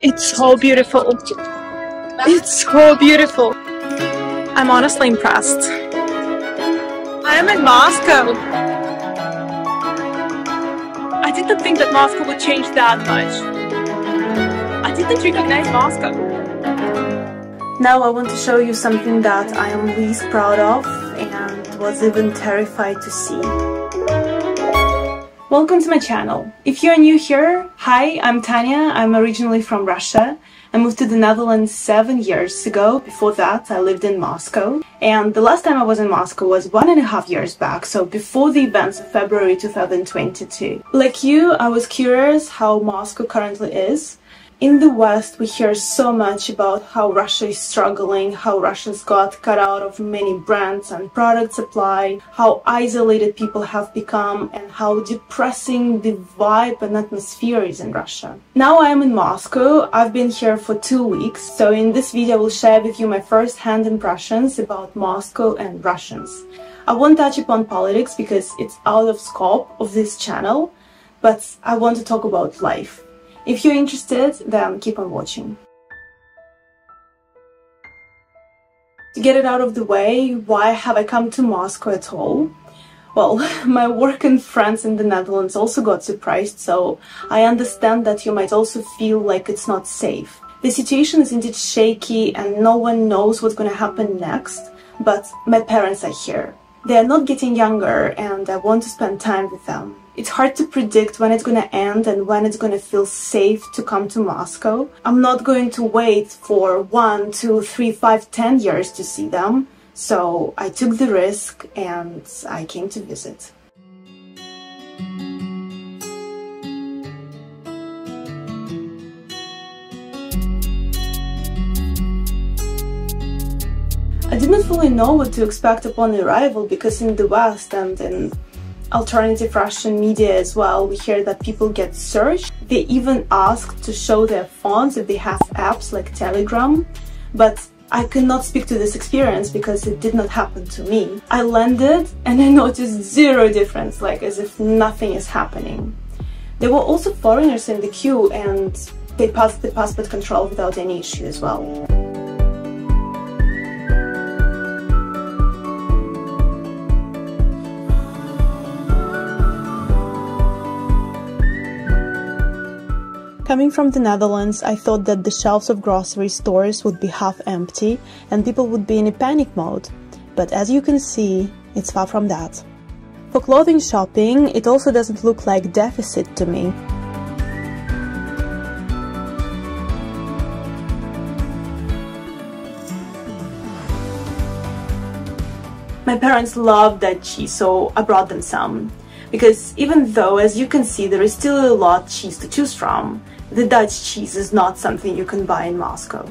It's so beautiful. It's so beautiful. I'm honestly impressed. I am in Moscow. I didn't think that Moscow would change that much. I didn't recognize Moscow. Now I want to show you something that I am least proud of and was even terrified to see. Welcome to my channel. If you're new here, hi, I'm Tanya. I'm originally from Russia. I moved to the Netherlands 7 years ago. Before that, I lived in Moscow. And the last time I was in Moscow was 1.5 years back, so before the events of February 2022. Like you, I was curious how Moscow currently is. In the West, we hear so much about how Russia is struggling, how Russia's got cut out of many brands and product supply, how isolated people have become, and how depressing the vibe and atmosphere is in Russia. Now I am in Moscow. I've been here for 2 weeks, so in this video I will share with you my first-hand impressions about Moscow and Russians. I won't touch upon politics because it's out of scope of this channel, but I want to talk about life. If you're interested, then keep on watching. To get it out of the way, why have I come to Moscow at all? Well, my work and friends in the Netherlands also got surprised, so I understand that you might also feel like it's not safe. The situation is indeed shaky and no one knows what's gonna happen next, but my parents are here. They are not getting younger and I want to spend time with them. It's hard to predict when it's gonna end and when it's gonna feel safe to come to Moscow. I'm not going to wait for 1, 2, 3, 5, 10 years to see them. So I took the risk and I came to visit. I didn't fully know what to expect upon arrival because in the West and in alternative Russian media as well, we hear that people get searched. They even ask to show their phones if they have apps like Telegram, but I cannot speak to this experience because it did not happen to me. I landed and I noticed zero difference, like as if nothing is happening. There were also foreigners in the queue and they passed the passport control without any issue as well. Coming from the Netherlands, I thought that the shelves of grocery stores would be half empty and people would be in a panic mode. But as you can see, it's far from that. For clothing shopping, it also doesn't look like deficit to me. My parents love Dutch cheese, so I brought them some. Because even though, as you can see, there is still a lot of cheese to choose from, the Dutch cheese is not something you can buy in Moscow.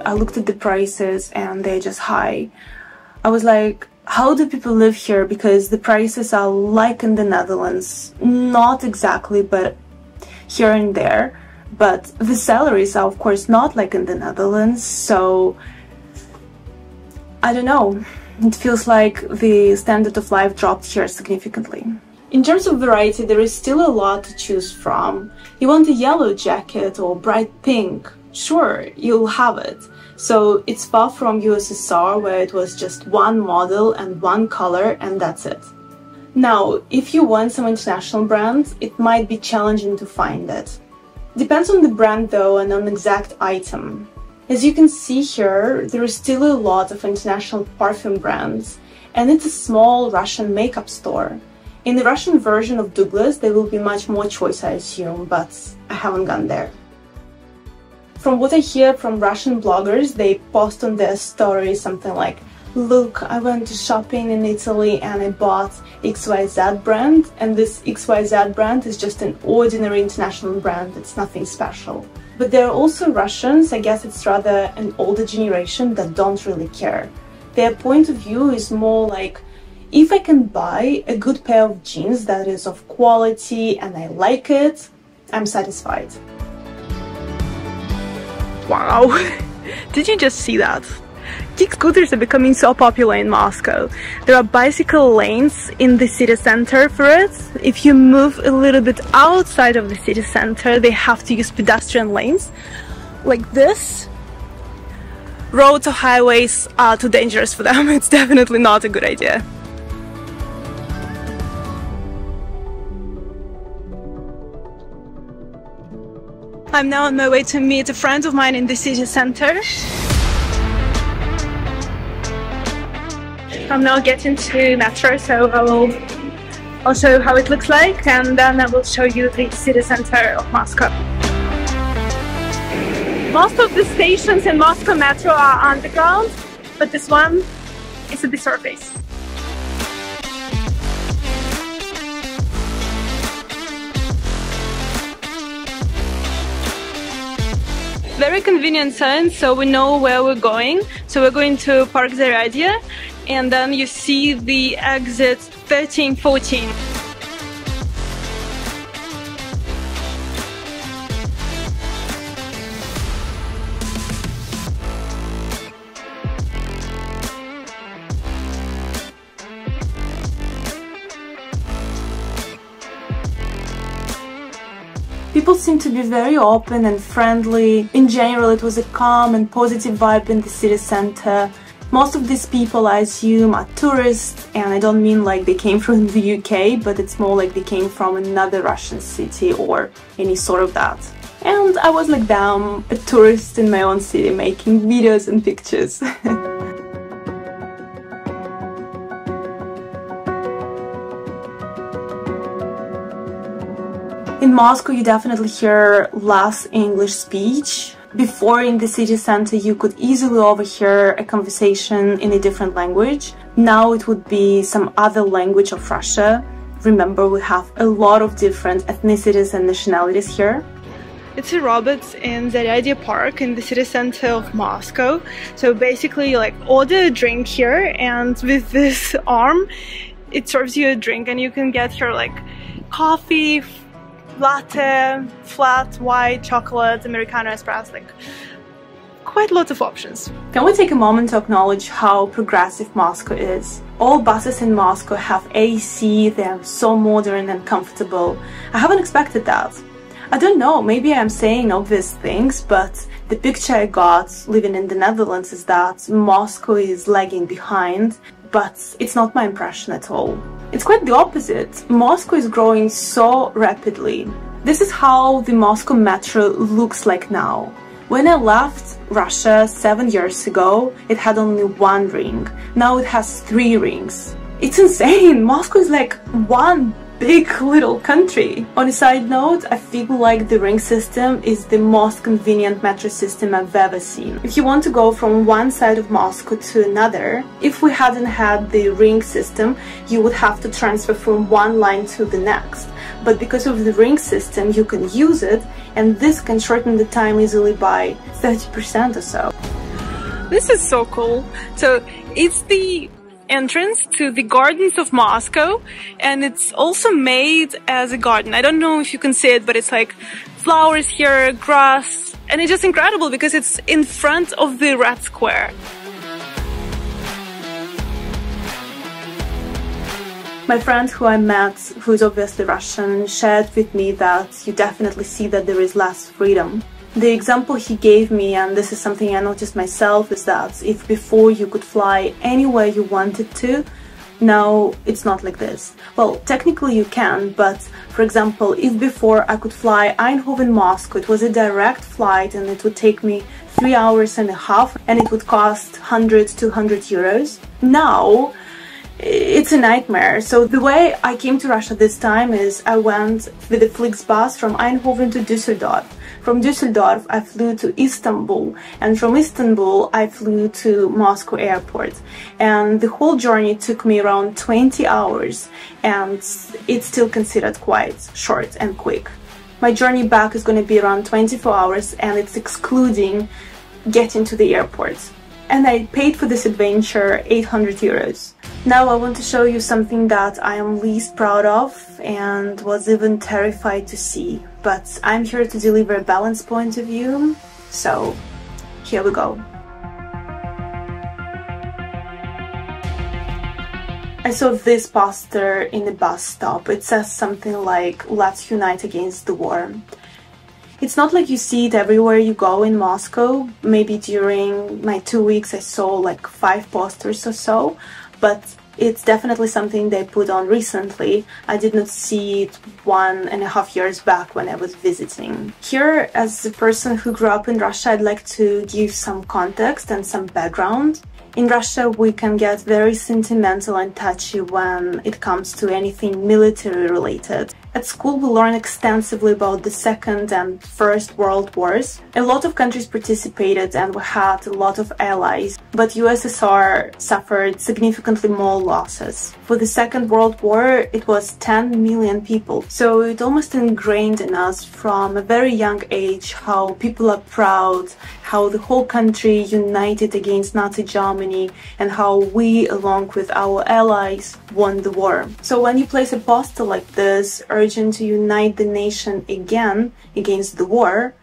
I looked at the prices and they're just high. I was like, how do people live here? Because the prices are like in the Netherlands, not exactly, but here and there. But the salaries are of course not like in the Netherlands, so I don't know. It feels like the standard of life dropped here significantly. In terms of variety, there is still a lot to choose from. You want a yellow jacket or bright pink? Sure, you'll have it. So it's far from USSR, where it was just one model and one color and that's it. Now, if you want some international brands, it might be challenging to find it. Depends on the brand though and on the exact item. As you can see here, there is still a lot of international perfume brands, and it's a small Russian makeup store. In the Russian version of Douglas, there will be much more choice, I assume, but I haven't gone there. From what I hear from Russian bloggers, they post on their stories something like, look, I went to shopping in Italy and I bought XYZ brand, and this XYZ brand is just an ordinary international brand, it's nothing special. But there are also Russians, I guess it's rather an older generation, that don't really care. Their point of view is more like, if I can buy a good pair of jeans that is of quality and I like it, I'm satisfied. Wow, did you just see that? Kick scooters are becoming so popular in Moscow. There are bicycle lanes in the city center for it. If you move a little bit outside of the city center, they have to use pedestrian lanes like this. Roads or highways are too dangerous for them. It's definitely not a good idea. I'm now on my way to meet a friend of mine in the city center. I'm now getting to metro, so I'll show you how it looks like, and then I will show you the city center of Moscow. Most of the stations in Moscow metro are underground, but this one is at the surface. Very convenient sign, so we know where we're going. So we're going to Park Zaryadia, and then you see the exit 1314. People seem to be very open and friendly. In general, it was a calm and positive vibe in the city center. Most of these people, I assume, are tourists, and I don't mean like they came from the UK, but it's more like they came from another Russian city or any sort of that. And I was like them, a tourist in my own city, making videos and pictures. In Moscow, you definitely hear less English speech. Before, in the city center, you could easily overhear a conversation in a different language. Now it would be some other language of Russia. Remember, we have a lot of different ethnicities and nationalities here. It's a Roberts in Zaryadia Park in the city center of Moscow. So basically, you like order a drink here, and with this arm, it serves you a drink, and you can get here like coffee, latte, flat, white, chocolate, Americano, espresso, like quite lots of options. Can we take a moment to acknowledge how progressive Moscow is? All buses in Moscow have AC, they are so modern and comfortable. I haven't expected that. I don't know, maybe I'm saying obvious things, but the picture I got living in the Netherlands is that Moscow is lagging behind, but it's not my impression at all. It's quite the opposite. Moscow is growing so rapidly. This is how the Moscow metro looks like now. When I left Russia 7 years ago, it had only one ring. Now it has 3 rings. It's insane! Moscow is like one big little country. On a side note, I feel like the ring system is the most convenient metro system I've ever seen. If you want to go from one side of Moscow to another, if we hadn't had the ring system, you would have to transfer from one line to the next. But because of the ring system, you can use it, and this can shorten the time easily by 30% or so. This is so cool. So it's the entrance to the gardens of Moscow, and it's also made as a garden. I don't know if you can see it, but it's like flowers here, grass, and it's just incredible because it's in front of the Red Square. My friend who I met, who is obviously Russian, shared with me that you definitely see that there is less freedom. The example he gave me, and this is something I noticed myself, is that if before you could fly anywhere you wanted to, now it's not like this. Well, technically you can, but for example, if before I could fly Eindhoven-Moscow, it was a direct flight and it would take me 3 hours and a half and it would cost 100-200 euros. Now it's a nightmare. So the way I came to Russia this time is I went with the Flixbus from Eindhoven to Düsseldorf. From Düsseldorf I flew to Istanbul, and from Istanbul I flew to Moscow airport, and the whole journey took me around 20 hours, and it's still considered quite short and quick. My journey back is going to be around 24 hours, and it's excluding getting to the airport. And I paid for this adventure 800 euros. Now I want to show you something that I am least proud of and was even terrified to see. But I'm here to deliver a balanced point of view, so here we go. I saw this poster in a bus stop. It says something like, "Let's unite against the war." It's not like you see it everywhere you go in Moscow. Maybe during my 2 weeks I saw like 5 posters or so, but it's definitely something they put on recently. I did not see it 1.5 years back when I was visiting. Here, as a person who grew up in Russia, I'd like to give some context and some background. In Russia, we can get very sentimental and touchy when it comes to anything military related. At school, we learn extensively about the Second and First World Wars. A lot of countries participated and we had a lot of allies, but USSR suffered significantly more losses. For the Second World War, it was 10 million people, so it almost ingrained in us from a very young age how people are proud, how the whole country united against Nazi Germany, and how we, along with our allies, won the war. So when you place a poster like this, urging to unite the nation again against the war,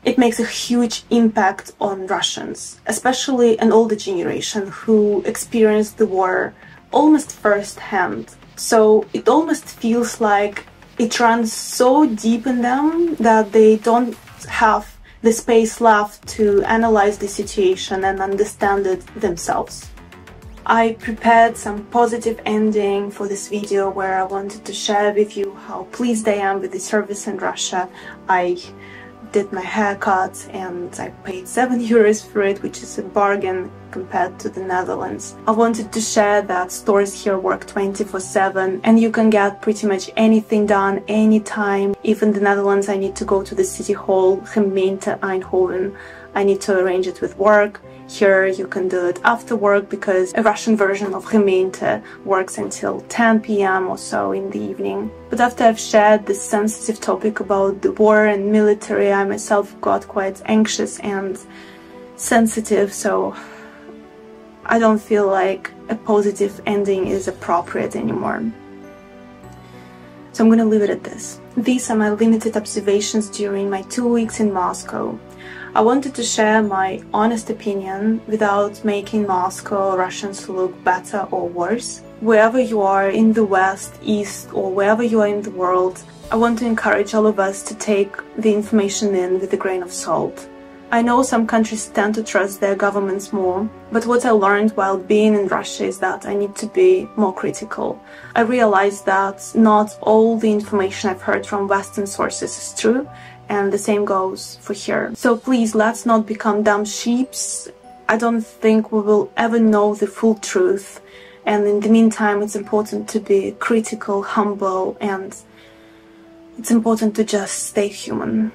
it makes a huge impact on Russians, especially an older generation who experienced the war almost firsthand. So it almost feels like it runs so deep in them that they don't have the space left to analyze the situation and understand it themselves. I prepared some positive ending for this video where I wanted to share with you how pleased I am with the service in Russia. I did my haircut and I paid 7 euros for it, which is a bargain compared to the Netherlands. I wanted to share that stores here work 24/7 and you can get pretty much anything done anytime. If in the Netherlands I need to go to the city hall, Gemeente Eindhoven, I need to arrange it with work. Here you can do it after work because a Russian version of Gemeente works until 10 p.m. or so in the evening. But after I've shared this sensitive topic about the war and military, I myself got quite anxious and sensitive, so I don't feel like a positive ending is appropriate anymore. So I'm gonna leave it at this. These are my limited observations during my 2 weeks in Moscow. I wanted to share my honest opinion without making Moscow or Russians look better or worse. Wherever you are in the West, East, or wherever you are in the world, I want to encourage all of us to take the information in with a grain of salt. I know some countries tend to trust their governments more, but what I learned while being in Russia is that I need to be more critical. I realized that not all the information I've heard from Western sources is true, and the same goes for here. So please, let's not become dumb sheeps. I don't think we will ever know the full truth, and in the meantime it's important to be critical, humble, and it's important to just stay human.